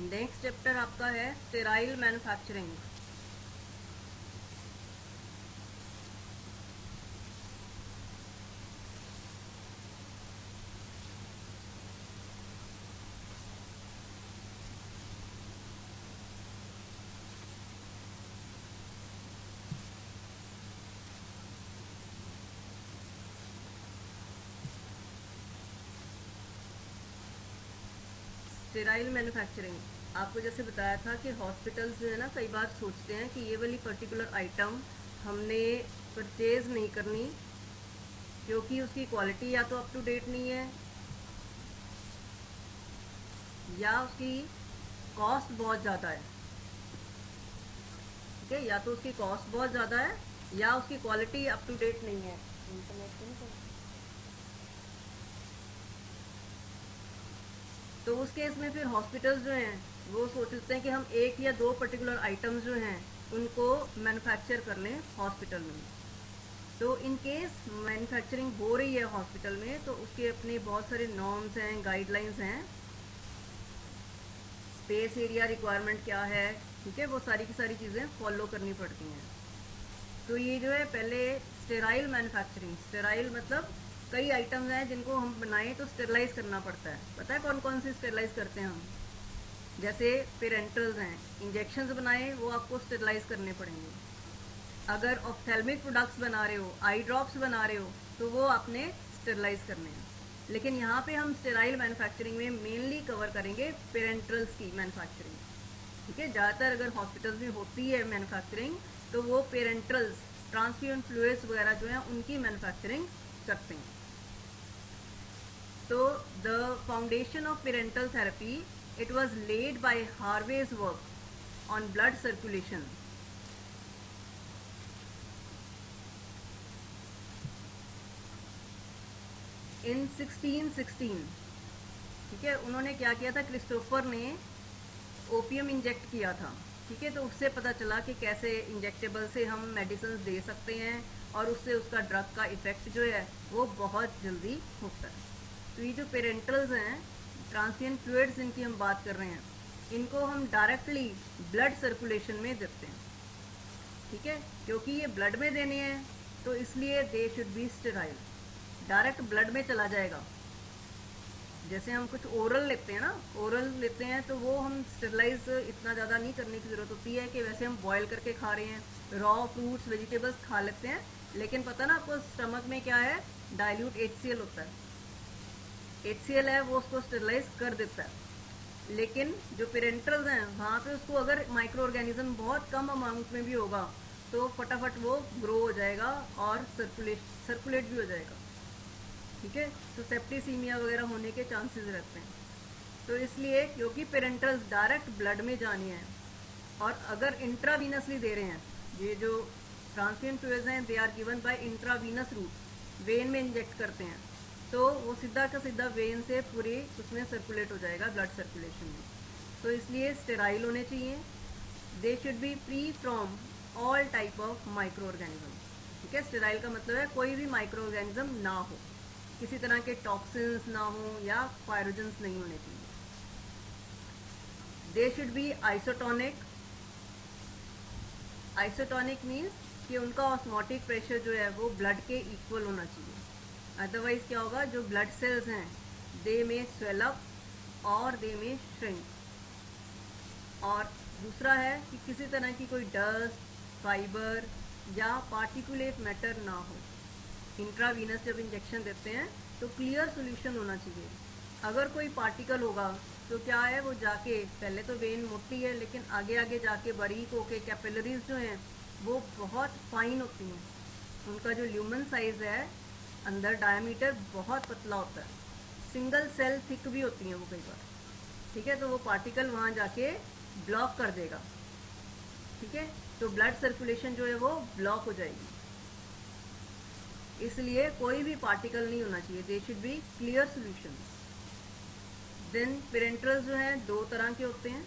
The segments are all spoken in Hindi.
नेक्स्ट चैप्टर आपका है स्टेराइल मैन्युफैक्चरिंग। स्टेराइल मैन्युफैक्चरिंग, आपको जैसे बताया था कि हॉस्पिटल्स जो है ना कई बार सोचते हैं कि ये वाली पर्टिकुलर आइटम हमने परचेज नहीं करनी क्योंकि उसकी क्वालिटी या तो अप टू डेट नहीं है या उसकी कॉस्ट बहुत ज़्यादा है। ठीक है, या तो उसकी कॉस्ट बहुत ज़्यादा है या उसकी क्वालिटी अप टू डेट नहीं है। तो उस केस में फिर हॉस्पिटल्स जो हैं वो सोचते हैं कि हम एक या दो पर्टिकुलर आइटम्स जो हैं उनको मैन्युफैक्चर कर लें हॉस्पिटल में। तो इन केस मैन्युफैक्चरिंग हो रही है हॉस्पिटल में तो उसके अपने बहुत सारे नॉर्म्स हैं, गाइडलाइंस हैं, स्पेस एरिया रिक्वायरमेंट क्या है, ठीक है, वो सारी की सारी चीज़ें फॉलो करनी पड़ती हैं। तो ये जो है पहले स्टेराइल मैन्युफैक्चरिंग, स्टेराइल मतलब कई आइटम्स हैं जिनको हम बनाएं तो स्टेरलाइज करना पड़ता है। पता है कौन कौन से स्टेरलाइज करते हैं हम? जैसे पेरेंटल्स हैं, इंजेक्शंस बनाए वो आपको स्टेरलाइज करने पड़ेंगे। अगर ऑप्थेल्मिक प्रोडक्ट्स बना रहे हो, आई ड्रॉप्स बना रहे हो, तो वो आपने स्टेरलाइज करने हैं। लेकिन यहाँ पे हम स्टेराइल मैन्युफैक्चरिंग में मेनली कवर करेंगे पेरेंटल्स की मैन्युफैक्चरिंग। ठीक है, ज़्यादातर अगर हॉस्पिटल्स में होती है मैन्युफैक्चरिंग तो वो पेरेंटल्स, ट्रांसफ्यूजन फ्लूइड्स वगैरह जो हैं उनकी मैन्युफैक्चरिंग करते हैं। तो the foundation of parental therapy, it was laid by Harvey's work on blood circulation. In 1616, ठीक है, उन्होंने क्या किया था, क्रिस्टोफर ने ओपियम इंजेक्ट किया था। ठीक है, तो उससे पता चला कि कैसे इंजेक्टेबल से हम मेडिसिन दे सकते हैं और उससे उसका ड्रग का इफेक्ट जो है वो बहुत जल्दी होता है। तो ये जो पेरेंटल्स हैं, ट्रांसिएंट फ्लूइड्स इनकी हम बात कर रहे हैं, इनको हम डायरेक्टली ब्लड सर्कुलेशन में देते हैं। ठीक है, क्योंकि ये ब्लड में देने हैं तो इसलिए दे should B sterile, direct blood में चला जाएगा। जैसे हम कुछ ओरल लेते हैं ना, ओरल लेते हैं तो वो हम स्टेरलाइज इतना ज़्यादा नहीं करने की ज़रूरत होती है कि वैसे हम बॉयल करके खा रहे हैं, रॉ फ्रूट्स वेजिटेबल्स खा लेते हैं, लेकिन पता ना आपको स्टमक में क्या है, डाइल्यूट HCl होता है। HCl है वो उसको स्टेरलाइज कर देता है। लेकिन जो पेरेंटल्स हैं वहाँ पे उसको अगर माइक्रो ऑर्गेनिज्म बहुत कम अमाउंट में भी होगा तो फटाफट वो ग्रो हो जाएगा और सर्कुलेट भी हो जाएगा। ठीक है, तो सेप्टिसीमिया वगैरह होने के चांसेस रहते हैं। तो इसलिए क्योंकि पेरेंटल्स डायरेक्ट ब्लड में जानी है और अगर इंट्रावीनसली दे रहे हैं, ये जो ट्रांसफ्यूजन फ्लूइड्स हैं they are given by intravenous route, vein में इंजेक्ट करते हैं तो वो सीधा का सीधा वेन से पूरी उसमें सर्कुलेट हो जाएगा, ब्लड सर्कुलेशन में। तो इसलिए स्टेराइल होने चाहिए। They should B free from all type of micro organism. ठीक है, स्टेराइल का मतलब है कोई भी माइक्रो ऑर्गेनिज्म ना हो, किसी तरह के टॉक्सिन्स ना हो या पायरोजेंस नहीं होने चाहिए। They should B isotonic. Isotonic means कि उनका ऑस्मोटिक प्रेशर जो है वो ब्लड के इक्वल होना चाहिए। अदरवाइज क्या होगा, जो ब्लड सेल्स हैं दे में स्वेल अप और दे में श्रिंक। और दूसरा है कि किसी तरह की कोई डस्ट, फाइबर या पार्टिकुलेट मैटर ना हो। इंट्रावीनस जब इंजेक्शन देते हैं तो क्लियर सॉल्यूशन होना चाहिए। अगर कोई पार्टिकल होगा तो क्या है, वो जाके पहले तो वेन मोटी है लेकिन आगे आगे जाके बारीक होके कैपिलरीज जो हैं वो बहुत फाइन होती हैं, उनका जो ल्यूमन साइज है अंदर डायमीटर बहुत पतला होता है, सिंगल सेल थिक भी होती हैं वो कई बार। ठीक है, तो वो पार्टिकल वहाँ जाके ब्लॉक कर देगा। ठीक है, तो ब्लड सर्कुलेशन जो है वो ब्लॉक हो जाएगी। इसलिए कोई भी पार्टिकल नहीं होना चाहिए, they should be clear solutions. Then parenterals जो हैं दो तरह के होते हैं।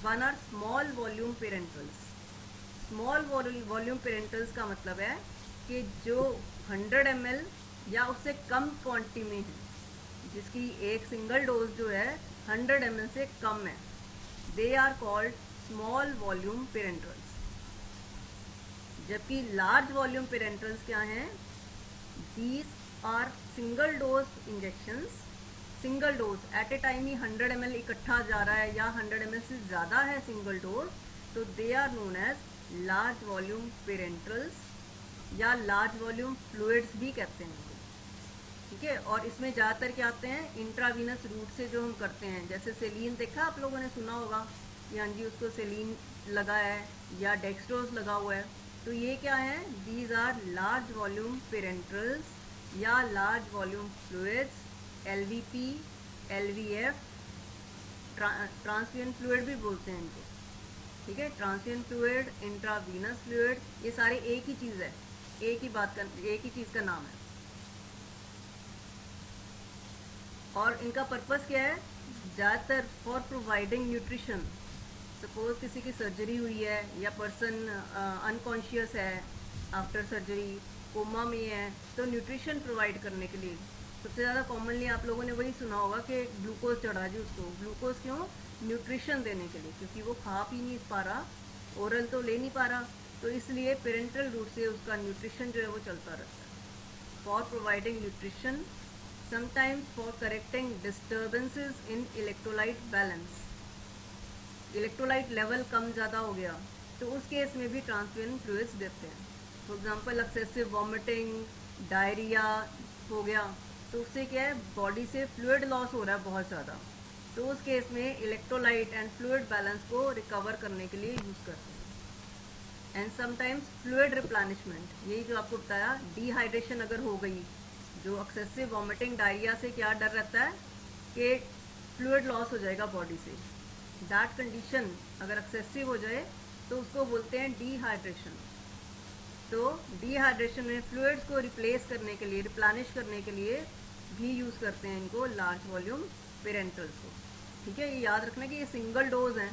One are small volume parenterals. Small volume parenterals का मतलब है कि जो 100 ml या उससे कम क्वांटिटी में है, जिसकी एक सिंगल डोज जो है 100 ml से कम है, they are called small volume parenterals. जबकि लार्ज वॉल्यूम पेरेंट्रल्स क्या हैं? These are single dose injections, single dose at a time ही 100 ml इकट्ठा जा रहा है या 100 ml से ज़्यादा है सिंगल डोज, तो they are known as large volume parenterals या लार्ज वॉल्यूम फ्लूइड्स भी कहते हैं इनको। ठीक है, और इसमें ज़्यादातर क्या आते हैं? इंट्रावीनस रूट से जो हम करते हैं, जैसे सेलीन देखा आप लोगों ने सुना होगा कि हाँ जी उसको सेलीन लगा है या डेक्सट्रोज लगा हुआ है, तो ये क्या है? These are large volume parenterals या large volume fluids, LVP, LVF, transfusion fluid भी बोलते हैं इनको। ठीक है, ट्रांसफ्यूजन फ्लूइड, इंट्रावीनस फ्लूइड, ये सारे एक ही चीज़ है, एक ही चीज़ का नाम है। और इनका पर्पस क्या है? ज़्यादातर फॉर प्रोवाइडिंग न्यूट्रिशन। सपोज किसी की सर्जरी हुई है या पर्सन अनकॉन्शियस है आफ्टर सर्जरी, कोमा में है, तो न्यूट्रिशन प्रोवाइड करने के लिए सबसे ज़्यादा कॉमनली आप लोगों ने वही सुना होगा कि ग्लूकोज चढ़ा जी उसको। ग्लूकोज क्यों? न्यूट्रिशन देने के लिए, क्योंकि वो खा पी नहीं पा रहा, ओरल तो ले नहीं पा रहा, तो इसलिए पेरेंटल रूट से उसका न्यूट्रिशन जो है वो चलता रहता है। For providing nutrition, sometimes for correcting disturbances in electrolyte balance। Electrolyte level कम ज़्यादा हो गया तो उस केस में भी ट्रांसफ्यूजन फ्लूइड्स देते हैं। For example excessive vomiting, diarrhoea हो गया, तो उससे क्या है? बॉडी से फ्लूइड लॉस हो रहा है बहुत ज़्यादा, तो उस केस में इलेक्ट्रोलाइट एंड फ्लूइड बैलेंस को रिकवर करने के लिए यूज़ करते हैं। एंड समटाइम्स फ्लूइड रिप्लेनिशमेंट, यही जो आपको बताया, डिहाइड्रेशन अगर हो गई, जो एक्सेसिव वॉमिटिंग डायरिया से क्या डर रहता है कि फ्लूइड लॉस हो जाएगा बॉडी से, दैट कंडीशन अगर एक्सेसिव हो जाए तो उसको बोलते हैं डिहाइड्रेशन। तो डिहाइड्रेशन में फ्लूइड्स को रिप्लेस करने के लिए, रिप्लेनिश करने के लिए भी यूज़ करते हैं इनको लार्ज वॉल्यूम पेरेंट्रल्स को। ठीक है, ये याद रखना कि ये सिंगल डोज हैं,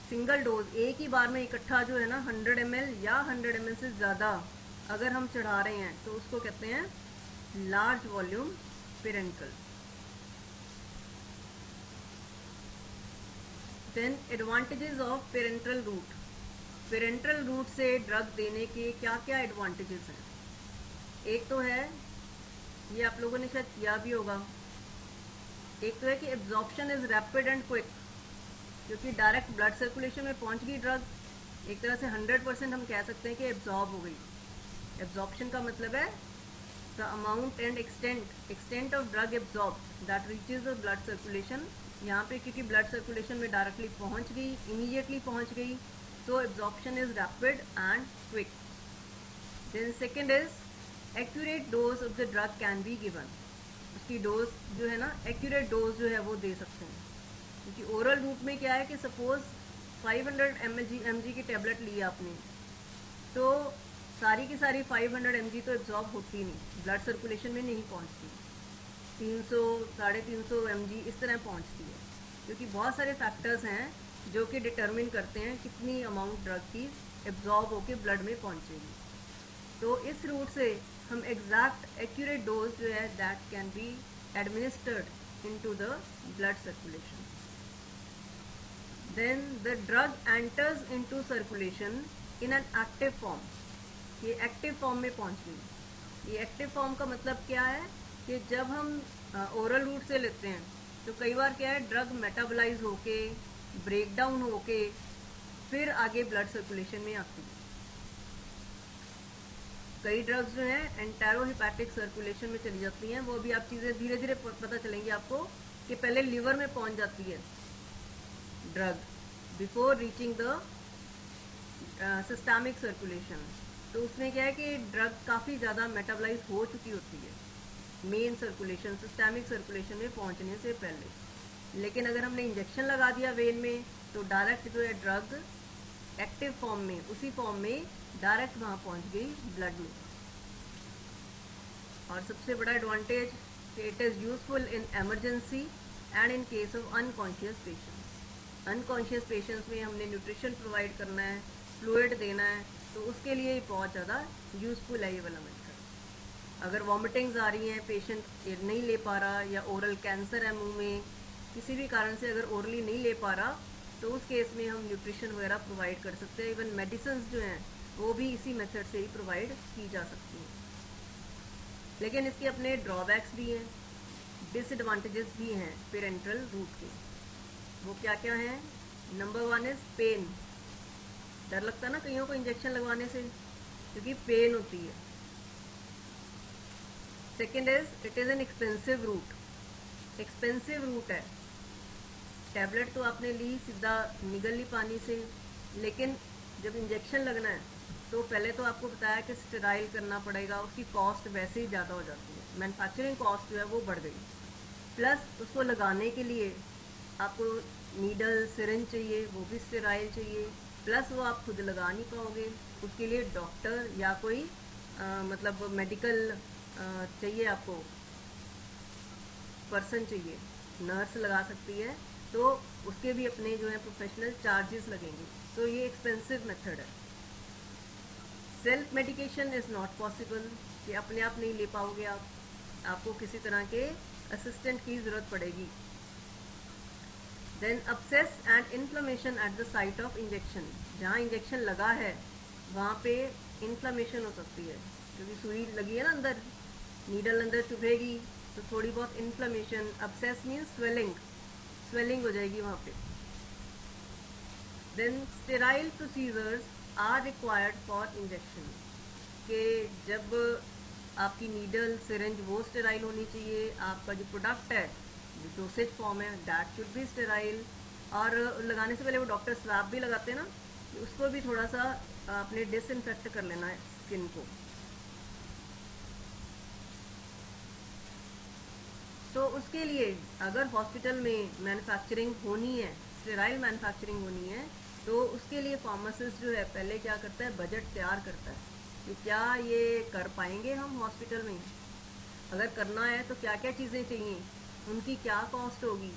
सिंगल डोज एक ही बार में इकट्ठा जो है ना 100 ml या 100 ml से ज़्यादा अगर हम चढ़ा रहे हैं तो उसको कहते हैं large volume parenteral. Then advantages of parenteral route. Parenteral route से ड्रग देने के क्या क्या एडवांटेजेस हैं? एक तो है, ये आप लोगों ने शायद किया भी होगा, एक तो है कि absorption is rapid and quick, क्योंकि डायरेक्ट ब्लड सर्कुलेशन में पहुंच गई ड्रग, एक तरह से 100% हम कह सकते हैं कि एब्जॉर्ब हो गई। एब्जॉर्प्शन का मतलब है the amount and extent of drug absorbed that reaches the blood circulation। यहाँ पे क्योंकि ब्लड सर्कुलेशन में डायरेक्टली पहुँच गई, इमीडिएटली पहुँच गई, so absorption is rapid and quick। then second is accurate dose of the drug can be given। उसकी डोज जो है ना, accurate डोज जो है वो दे सकते हैं, क्योंकि ओरल रूट में क्या है कि सपोज 500 mg की टेबलेट ली आपने, तो सारी की सारी 500 mg तो एब्जॉर्ब होती नहीं, ब्लड सर्कुलेशन में नहीं पहुंचती, 300 350 mg इस तरह पहुंचती है, क्योंकि बहुत सारे फैक्टर्स हैं जो कि डिटरमिन करते हैं कितनी अमाउंट ड्रग की एब्जॉर्ब होकर ब्लड में पहुंचेगी। तो इस रूट से हम एग्जैक्ट एक्यूरेट डोज जो है that can be administered into the blood circulation. Then the drug enters into circulation in an active form. ये एक्टिव फॉर्म में पहुंच गई। ये एक्टिव फॉर्म का मतलब क्या है कि जब हम ओरल रूट से लेते हैं तो कई बार क्या है, ड्रग मेटाबोलाइज होके, ब्रेक डाउन होके फिर आगे ब्लड सर्कुलेशन में आती है। कई ड्रग्स जो हैं एंटेरोहिपैटिक सर्कुलेशन में चली जाती हैं, वो भी आप चीज़ें धीरे धीरे पता चलेंगी आपको कि पहले लिवर में पहुंच जाती है drug before reaching the systemic circulation. तो उसमें क्या है कि ड्रग काफ़ी ज़्यादा मेटाबोलाइज हो चुकी होती है मेन सर्कुलेशन, सिस्टमिक सर्कुलेशन में पहुंचने से पहले। लेकिन अगर हमने इंजेक्शन लगा दिया वेन में तो डायरेक्ट जो है ड्रग एक्टिव फॉर्म में, उसी फॉर्म में डायरेक्ट वहाँ पहुँच गई ब्लड में। और सबसे बड़ा एडवांटेज कि it is useful in emergency and in case of unconscious patients. Unconscious patients में हमने न्यूट्रिशन प्रोवाइड करना है, फ्लूइड देना है, तो उसके लिए ही बहुत ज़्यादा यूज़फुल है ये वाला मेथड। अगर वॉमिटिंग्स आ रही हैं, पेशेंट नहीं ले पा रहा, या ओरल कैंसर है मुंह में, किसी भी कारण से अगर ओरली नहीं ले पा रहा तो उस केस में हम न्यूट्रिशन वगैरह प्रोवाइड कर सकते हैं। इवन मेडिसिन जो हैं वो भी इसी मेथड से ही प्रोवाइड की जा सकती हैं। लेकिन इसके अपने ड्रॉबैक्स भी हैं, डिसएडवांटेजेस भी हैं पेरेंटल रूट के। वो क्या क्या हैं? Number 1 is pain. डर लगता है ना कईयों को इंजेक्शन लगवाने से, क्योंकि पेन होती है। Second is it is an expensive route. Expensive route है। टैबलेट तो आपने ली, सीधा निगल ली पानी से, लेकिन जब इंजेक्शन लगना है तो पहले तो आपको बताया कि स्टेराइल करना पड़ेगा, उसकी कॉस्ट वैसे ही ज़्यादा हो जाती है, मैन्युफैक्चरिंग कॉस्ट जो है वो बढ़ गई। प्लस उसको लगाने के लिए आपको नीडल सिरिंज चाहिए, वो भी स्टेराइल चाहिए। प्लस वो आप खुद लगा नहीं पाओगे, उसके लिए डॉक्टर या कोई मतलब मेडिकल चाहिए, आपको पर्सन चाहिए, नर्स लगा सकती है, तो उसके भी अपने जो है प्रोफेशनल चार्जेस लगेंगे। तो ये एक्सपेंसिव मेथड है। Self medication is not possible, कि अपने आप नहीं ले पाओगे आप, आपको किसी तरह के असिस्टेंट की ज़रूरत पड़ेगी। Then abscess and inflammation at the site of injection. जहाँ इंजेक्शन लगा है वहाँ पे इन्फ्लेमेशन हो सकती है, क्योंकि सुई लगी है ना अंदर, नीडल अंदर चुभेगी तो थोड़ी बहुत inflammation. Abscess means swelling, swelling हो जाएगी वहाँ पे। Then sterile procedures are required for injection, कि जब आपकी नीडल सिरिंज वो स्टेराइल होनी चाहिए, आपका जो प्रोडक्ट है जो डोसेज फॉर्म है दैट शुड बी स्टेराइल। और लगाने से पहले वो डॉक्टर स्वैब भी लगाते हैं ना, उसको भी थोड़ा सा आपने डिसइंफेक्ट कर लेना है स्किन को। तो उसके लिए अगर हॉस्पिटल में मैन्युफैक्चरिंग होनी है, स्टेराइल मैन्युफैक्चरिंग होनी है, तो उसके लिए फार्मासिस्ट जो है पहले क्या करता है, बजट तैयार करता है कि क्या ये कर पाएंगे हम हॉस्पिटल में। अगर करना है तो क्या क्या चीज़ें चाहिए, उनकी क्या कॉस्ट होगी,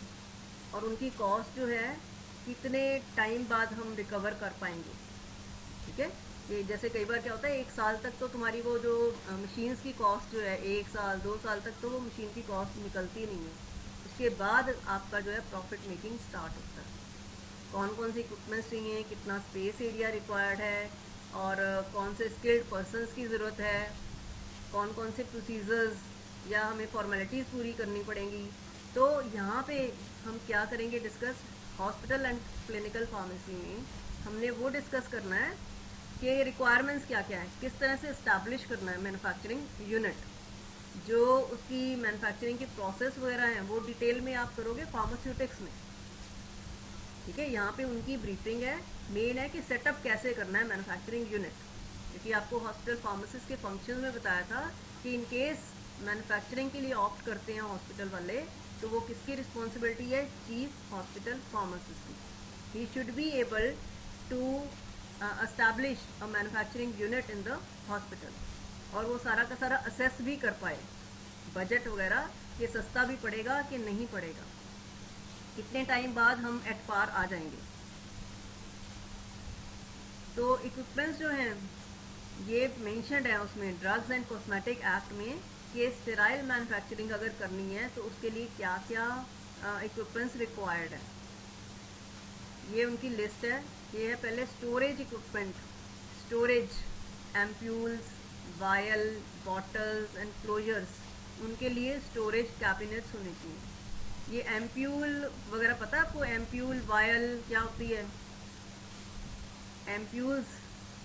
और उनकी कॉस्ट जो है कितने टाइम बाद हम रिकवर कर पाएंगे। ठीक है, ये जैसे कई बार क्या होता है, 1 साल तक तो तुम्हारी वो जो मशीन्स की कॉस्ट जो है, 1 साल 2 साल तक तो वो मशीन की कॉस्ट निकलती नहीं है। उसके बाद आपका जो है प्रॉफिट मेकिंग स्टार्ट होता है। कौन कौन से इक्विपमेंट्स चाहिए, कितना स्पेस एरिया रिक्वायर्ड है, और कौन से स्किल्ड पर्सनस की ज़रूरत है, कौन कौन से प्रोसीजर्स या हमें फॉर्मेलिटीज़ पूरी करनी पड़ेंगी। तो यहाँ पे हम क्या करेंगे discuss, hospital and clinical pharmacy में हमने वो डिस्कस करना है कि रिक्वायरमेंट्स क्या क्या है, किस तरह से इस्टेब्लिश करना है मैन्युफैक्चरिंग यूनिट। जो उसकी मैन्युफैक्चरिंग की प्रोसेस वगैरह हैं वो डिटेल में आप करोगे फार्मास्यूटिक्स में। ठीक है, यहाँ पे उनकी ब्रीफिंग है, मेन है कि सेटअप कैसे करना है मैन्युफैक्चरिंग यूनिट। क्योंकि आपको हॉस्पिटल फार्मासिस्ट के फंक्शन में बताया था कि इन केस मैन्युफैक्चरिंग के लिए ऑप्ट करते हैं हॉस्पिटल वाले, तो वो किसकी रिस्पॉन्सिबिलिटी है, चीफ हॉस्पिटल फार्मासिस्ट की। He should be able to establish a manufacturing unit in the hospital, और वो सारा का सारा असेस भी कर पाए, बजट वगैरह, कि सस्ता भी पड़ेगा कि नहीं पड़ेगा, कितने टाइम बाद हम एट पार आ जाएंगे। तो इक्विपमेंट्स जो हैं ये मेंशन्ड है उसमें ड्रग्स एंड कॉस्मेटिक एक्ट में, कि स्टेराइल मैन्युफैक्चरिंग अगर करनी है तो उसके लिए क्या क्या इक्विपमेंट्स रिक्वायर्ड है। ये उनकी लिस्ट है। ये है पहले storage equipment, storage ampoules, vial, bottles and closures, उनके लिए स्टोरेज कैबिनेट्स होने चाहिए। ये एम्प्यूल वगैरह पता है आपको, एम्प्यूल वायल क्या होती है? एम्प्यूल्स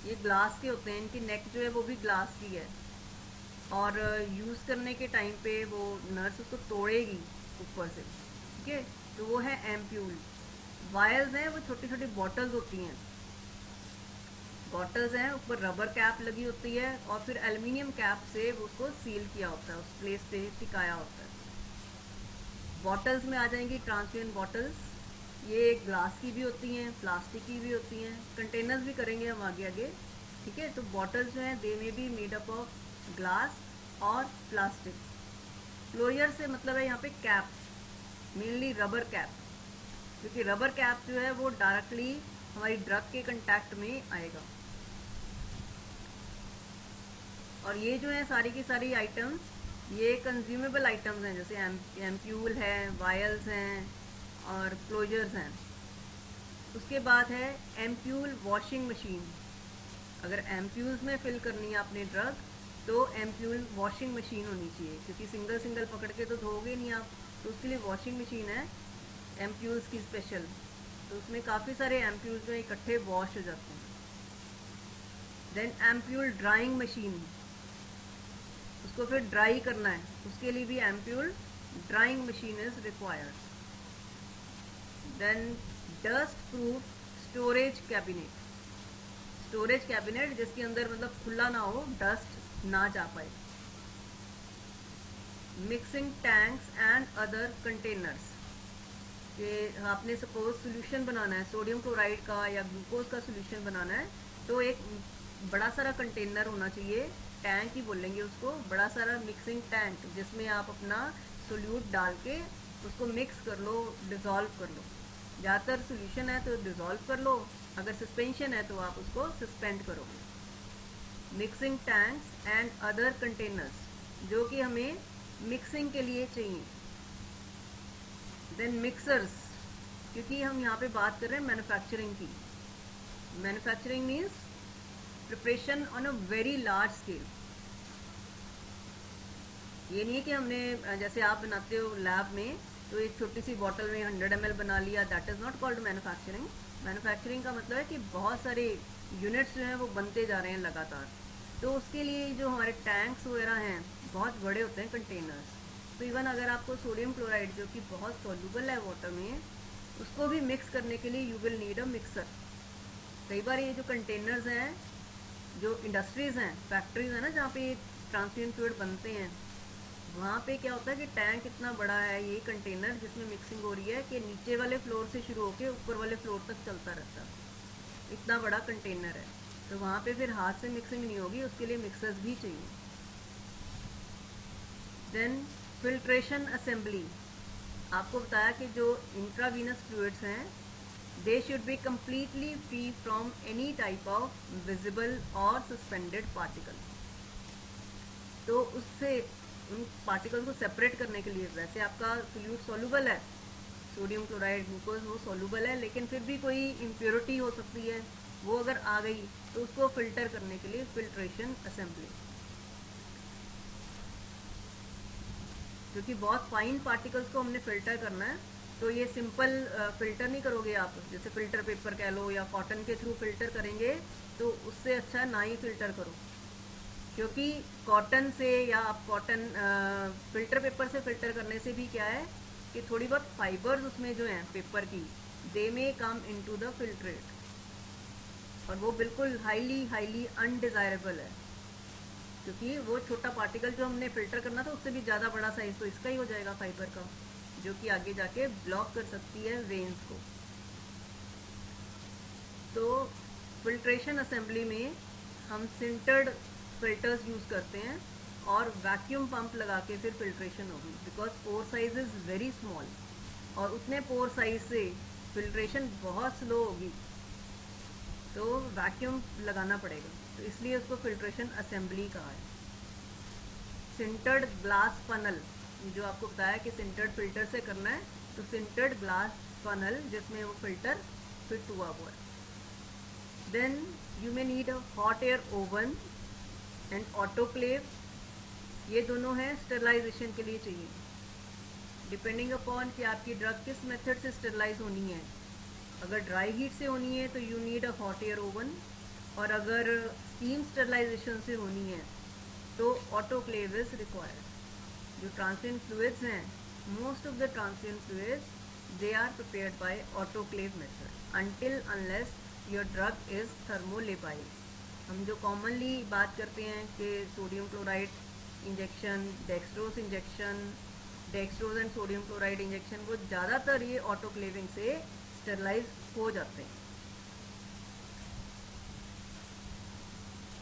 ये ग्लास के होते हैं, इनकी नेक जो है वो भी ग्लास की है, और यूज़ करने के टाइम पे वो नर्स उसको तोड़ेगी ऊपर से। ठीक है, तो वो है एम्प्यूल। वायल्स हैं वो छोटी छोटी बॉटल्स होती हैं, बॉटल्स हैं, ऊपर रबर कैप लगी होती है, और फिर एल्युमिनियम कैप से उसको सील किया होता है, उस प्लेस पे टिकाया होता है। बॉटल्स में आ जाएंगी ट्रांसपेरेंट बॉटल्स, ये ग्लास की भी होती हैं, प्लास्टिक की भी होती हैं, कंटेनर्स भी करेंगे हम आगे आगे। ठीक है, तो बॉटल्स जो हैं दे में be made up of glass और प्लास्टिक। क्लोजर से मतलब है यहाँ पे कैप, मेनली रबर कैप, क्योंकि रबर कैप जो है वो डायरेक्टली हमारी ड्रग के कंटैक्ट में आएगा। और ये जो है सारी की सारी आइटम्स ये कंज्यूमेबल आइटम्स हैं, जैसे एम्प्यूल है, वायल्स हैं, और क्लोजर्स हैं। उसके बाद है एम्प्यूल वॉशिंग मशीन। अगर एम्प्यूल्स में फिल करनी है आपने ड्रग तो एम्प्यूल वॉशिंग मशीन होनी चाहिए, क्योंकि सिंगल सिंगल पकड़ के तो धोगे नहीं आप, तो उसके लिए वॉशिंग मशीन है एम्प्यूल्स की स्पेशल। तो उसमें काफ़ी सारे एम्प्यूल्स जो इकट्ठे वॉश हो जाते हैं। देन एम्प्यूल ड्राइंग मशीन, उसको फिर ड्राई करना है, उसके लिए भी ampoule drawing machine is required. Then dust proof storage cabinet, storage cabinet जिसके अंदर मतलब खुला ना हो, डस्ट ना जा पाए। Mixing tanks and other containers, कि आपने सपोज सोल्यूशन बनाना है सोडियम क्लोराइड का या ग्लूकोज का सोल्यूशन बनाना है, तो एक बड़ा सारा कंटेनर होना चाहिए, टैंक ही बोलेंगे उसको, बड़ा सारा मिक्सिंग टैंक, जिसमें आप अपना सोल्यूट डाल के उसको मिक्स कर लो, डिज़ोल्व कर लो। ज़्यादातर सोल्यूशन है तो डिज़ोल्व कर लो, अगर सस्पेंशन है तो आप उसको सस्पेंड करोगे। Mixing tanks and other containers, जो कि हमें मिक्सिंग के लिए चाहिए। देन मिक्सर्स, क्योंकि हम यहाँ पे बात कर रहे हैं मैन्युफैक्चरिंग की। Manufacturing means preparation on a very large scale. ये नहीं है कि हमने जैसे आप बनाते हो लैब में तो एक छोटी सी बॉटल में 100 ml बना लिया, that is not called manufacturing. Manufacturing का मतलब है कि बहुत सारे यूनिट्स जो हैं वो बनते जा रहे हैं लगातार। तो उसके लिए जो हमारे टैंक्स वगैरह हैं बहुत बड़े होते हैं, कंटेनर्स। तो इवन अगर आपको सोडियम क्लोराइड जो कि बहुत सॉल्यूबल है वाटर में, उसको भी मिक्स करने के लिए you will need a mixer. कई बार ये जो कंटेनर्स हैं, जो इंडस्ट्रीज़ हैं, फैक्ट्रीज़ हैं ना जहाँ पे ट्रांसपेरेंट फ्लूइड बनते हैं, वहाँ पे क्या होता है कि टैंक इतना बड़ा है, ये कंटेनर जिसमें मिक्सिंग हो रही है, कि नीचे वाले फ्लोर से शुरू होकर ऊपर वाले फ्लोर तक चलता रहता है। इतना बड़ा कंटेनर है, तो वहाँ पे फिर हाथ से मिक्सिंग नहीं होगी, उसके लिए मिक्सर्स भी चाहिए। देन फिल्ट्रेशन असेंबली, आपको बताया कि जो इंट्रावीनस फ्लूइड्स हैं दे should be completely free from any type of visible और सस्पेंडेड पार्टिकल। तो उससे उन पार्टिकल्स को सेपरेट करने के लिए, वैसे आपका सोल्यूट सॉल्युबल है, सोडियम क्लोराइड ग्लूकोज वो सॉल्युबल है, लेकिन फिर भी कोई इम्प्योरिटी हो सकती है, वो अगर आ गई तो उसको फिल्टर करने के लिए फिल्ट्रेशन असेंबली। क्योंकि बहुत फाइन पार्टिकल्स को हमने फिल्टर करना है, तो ये सिंपल फिल्टर नहीं करोगे आप, जैसे फिल्टर पेपर कह लो या कॉटन के थ्रू फिल्टर करेंगे, तो उससे अच्छा ना ही फिल्टर करो। क्योंकि कॉटन से या आप कॉटन फिल्टर पेपर से फिल्टर करने से भी क्या है कि थोड़ी बहुत फाइबर्स उसमें जो हैं पेपर की, दे मे कम इनटू द फिल्ट्रेट, और वो बिल्कुल हाईली हाईली अनडिज़ायरेबल है, क्योंकि वो छोटा पार्टिकल जो हमने फिल्टर करना था उससे भी ज़्यादा बड़ा साइज तो इसका ही हो जाएगा फाइबर का, जो कि आगे जाके ब्लॉक कर सकती है वेन्स को। तो फिल्ट्रेशन असेंबली में हम सिंटर्ड फिल्टर्स यूज़ करते हैं और वैक्यूम पंप लगा के फिर फिल्ट्रेशन होगी, because pore size is very small, और उतने पोर साइज से फिल्ट्रेशन बहुत स्लो होगी, तो वैक्यूम लगाना पड़ेगा, तो इसलिए उसको फिल्ट्रेशन असेंबली कहा है। सिंटर्ड ग्लास फनल, जो आपको बताया कि सिंटर्ड फिल्टर से करना है, तो सिंटर्ड ग्लास फनल जिसमें वो फिल्टर फिट हुआ हुआ है। Then you may need a hot air oven and autoclave, ये दोनों हैं स्टरलाइजेशन के लिए चाहिए, डिपेंडिंग अपॉन कि आपकी ड्रग किस मेथड से स्टरलाइज होनी है। अगर ड्राई हीट से होनी है तो you need a hot air oven, और अगर स्टीम स्टरलाइजेशन से होनी है तो ऑटोक्लेव इज रिक्वायर्ड। जो ट्रांसपेरेंट फ्लूइड्स हैं, most of the transparent fluids they are prepared by autoclave method until unless your drug is thermolabile. हम जो कॉमनली बात करते हैं कि sodium chloride injection, dextrose injection, dextrose and sodium chloride injection, वो ज़्यादातर ये ऑटोक्लेविंग से स्टरलाइज हो जाते हैं।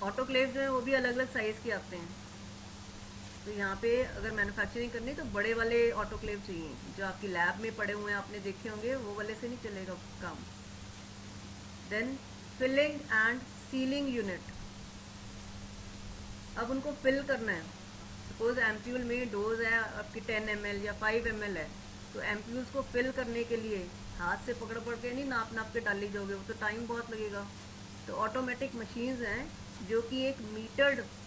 ऑटोक्लेव जो है वो भी अलग अलग साइज़ के आते हैं, तो यहाँ पे अगर मैन्युफैक्चरिंग करनी तो बड़े वाले ऑटोक्लेव चाहिए, जो आपकी लैब में पड़े हुए हैं आपने देखे होंगे, वो वाले से नहीं चलेगा काम। Then filling and sealing unit, अब उनको फिल करना है। सपोज एम्प्यूल में डोज है आपकी 10 ml या 5 ml है, तो एम्प्यूल्स को फिल करने के लिए हाथ से पकड़ पकड़ के नहीं नाप नाप के डाली जाओगे, वो तो टाइम बहुत लगेगा। तो ऑटोमेटिक मशीन्स हैं जो कि एक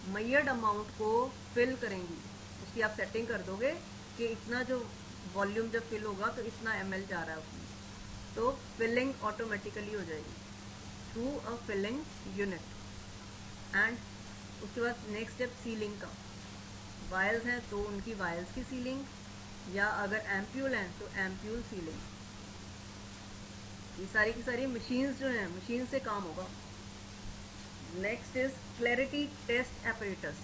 मैयर्ड अमाउंट को फिल करेंगी। उसकी आप सेटिंग कर दोगे कि इतना जो वॉल्यूम जब फिल होगा तो इतना ml जा रहा है उसमें, तो फिलिंग ऑटोमेटिकली हो जाएगी through a filling unit. And उसके बाद नेक्स्ट स्टेप सीलिंग का। वायल्स हैं तो उनकी वायल्स की सीलिंग, या अगर एम्प्यूल हैं तो एम्प्यूल सीलिंग। ये सारी की सारी मशीन्स जो हैं, मशीन से काम होगा। Next is clarity test apparatus.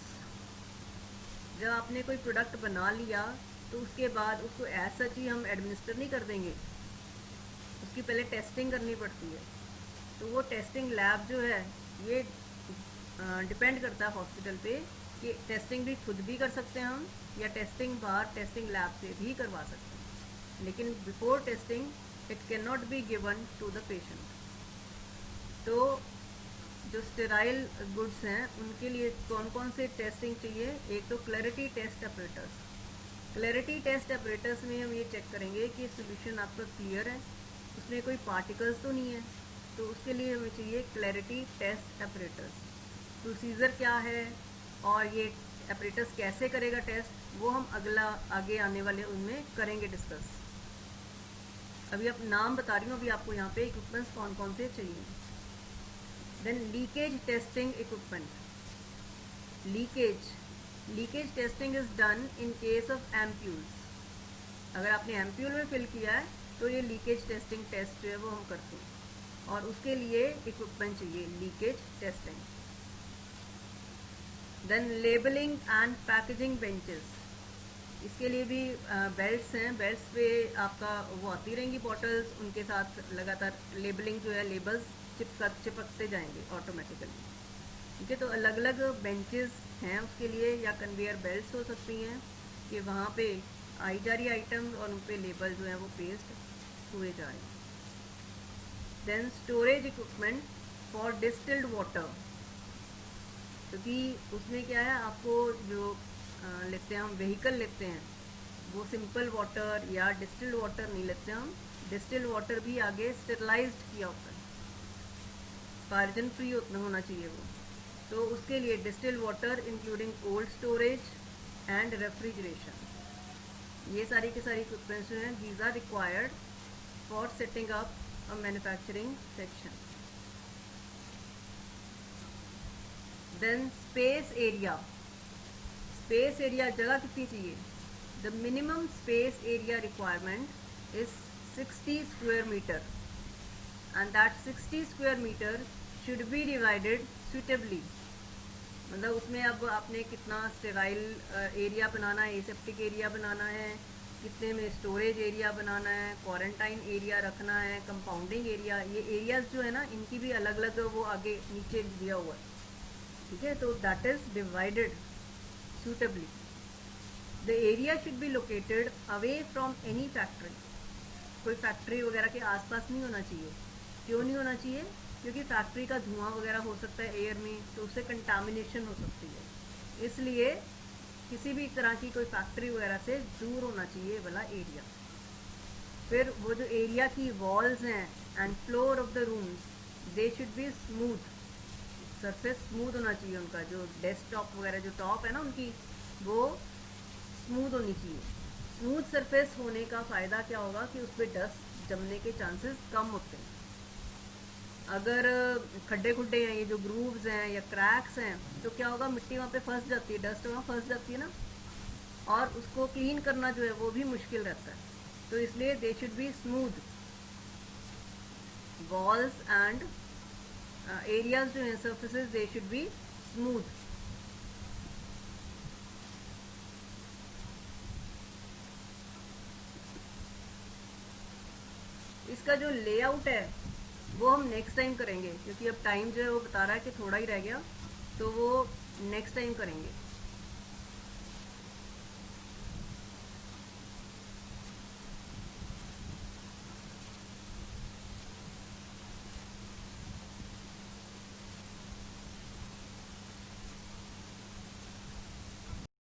जब आपने कोई प्रोडक्ट बना लिया तो उसके बाद उसको एज सच ही हम एडमिनिस्टर नहीं कर देंगे, उसकी पहले टेस्टिंग करनी पड़ती है। तो वो टेस्टिंग लैब जो है ये डिपेंड करता है हॉस्पिटल पे कि टेस्टिंग भी खुद भी कर सकते हैं हम, या टेस्टिंग बाहर टेस्टिंग लैब से भी करवा सकते हैं। लेकिन before testing it can not be given to the patient. तो जो स्टेराइल गुड्स हैं उनके लिए कौन कौन से टेस्टिंग चाहिए? एक तो clarity test operators. Clarity test operators में हम ये चेक करेंगे कि सोल्यूशन आपका क्लियर है, उसमें कोई पार्टिकल्स तो नहीं है। तो उसके लिए हमें चाहिए क्लैरिटी टेस्ट ऑपरेटर्स। प्रोसीजर क्या है और ये ऑपरेटर्स कैसे करेगा टेस्ट, वो हम आगे आने वाले उनमें करेंगे डिस्कस। अभी आप नाम बता रही हूँ अभी आपको यहाँ पे इक्विपमेंट्स कौन कौन से चाहिए। Then leakage testing equipment. Leakage testing is done in case of ampoules. अगर आपने एम्प्यूल में फिल किया है तो ये लीकेज टेस्टिंग टेस्ट जो है वो हम करते हैं, और उसके लिए इक्विपमेंट चाहिए leakage testing. Then labelling and packaging benches. इसके लिए भी बेल्ट्स हैं, बेल्ट्स पे आपका वो आती रहेंगी बॉटल्स, उनके साथ लगातार लेबलिंग जो है लेबल्स चिपकते जाएंगे ऑटोमेटिकली। ठीक है, तो अलग अलग बेंचेस हैं उसके लिए, या कन्वेयर बेल्ट्स हो सकती हैं कि वहाँ पे आई जा रही आइटम और उन पे लेबल जो है वो पेस्ट हुए जा रहे हैं। Then storage equipment for distilled water, क्योंकि उसमें क्या है आपको जो लेते हैं हम व्हीकल लेते हैं वो सिंपल वाटर या डिस्टिल्ड वाटर नहीं लेते हम, डिस्टिल्ड वाटर भी आगे स्टेरलाइज्ड किया होता है, पार्जन फ्री होना चाहिए वो। तो उसके लिए distilled water including cold storage and refrigeration, ये सारी के सारी इक्विपमेंट्स जो हैं these are required for setting up a manufacturing section. Then space area. Space area, जगह कितनी चाहिए? The minimum space area requirement is 60 square metre and that 60 square metre should be divided suitably. मतलब उसमें अब आपने कितना स्टेराइल एरिया बनाना है, एसेप्टिक एरिया बनाना है, कितने में स्टोरेज एरिया बनाना है, क्वारंटाइन एरिया रखना है, कंपाउंडिंग एरिया, ये एरियाज जो है ना इनकी भी अलग अलग वो आगे नीचे दिया हुआ है। ठीक है, तो that is divided suitably. The area should be located away from any factory. कोई फैक्ट्री वगैरह के आसपास नहीं होना चाहिए। क्यों नहीं होना चाहिए? क्योंकि फैक्ट्री का धुआं वगैरह हो सकता है एयर में, तो उससे कंटामिनेशन हो सकती है। इसलिए किसी भी तरह की कोई फैक्ट्री वगैरह से दूर होना चाहिए वाला एरिया। फिर वो जो एरिया की वॉल्स हैं and floor of the rooms they should be smooth. Surface smooth होना चाहिए उनका, जो डेस्कटॉप वगैरह जो टॉप है ना उनकी, वो स्मूथ होनी चाहिए। स्मूथ सरफेस होने का फ़ायदा क्या होगा कि उस पर डस्ट जमने के चांसेस कम होते हैं। अगर खड्डे खुड्डे हैं, ये जो ग्रूव्स हैं या क्रैक्स हैं, तो क्या होगा, मिट्टी वहाँ पे फंस जाती है, डस्ट वहाँ फंस जाती है ना, और उसको क्लीन करना जो है वो भी मुश्किल रहता है। तो इसलिए दे should be smooth walls and areas जो हैं surfaces they should be smooth. इसका जो लेआउट है वो हम नेक्स्ट टाइम करेंगे, क्योंकि अब टाइम जो है वो बता रहा है कि थोड़ा ही रह गया, तो वो नेक्स्ट टाइम करेंगे।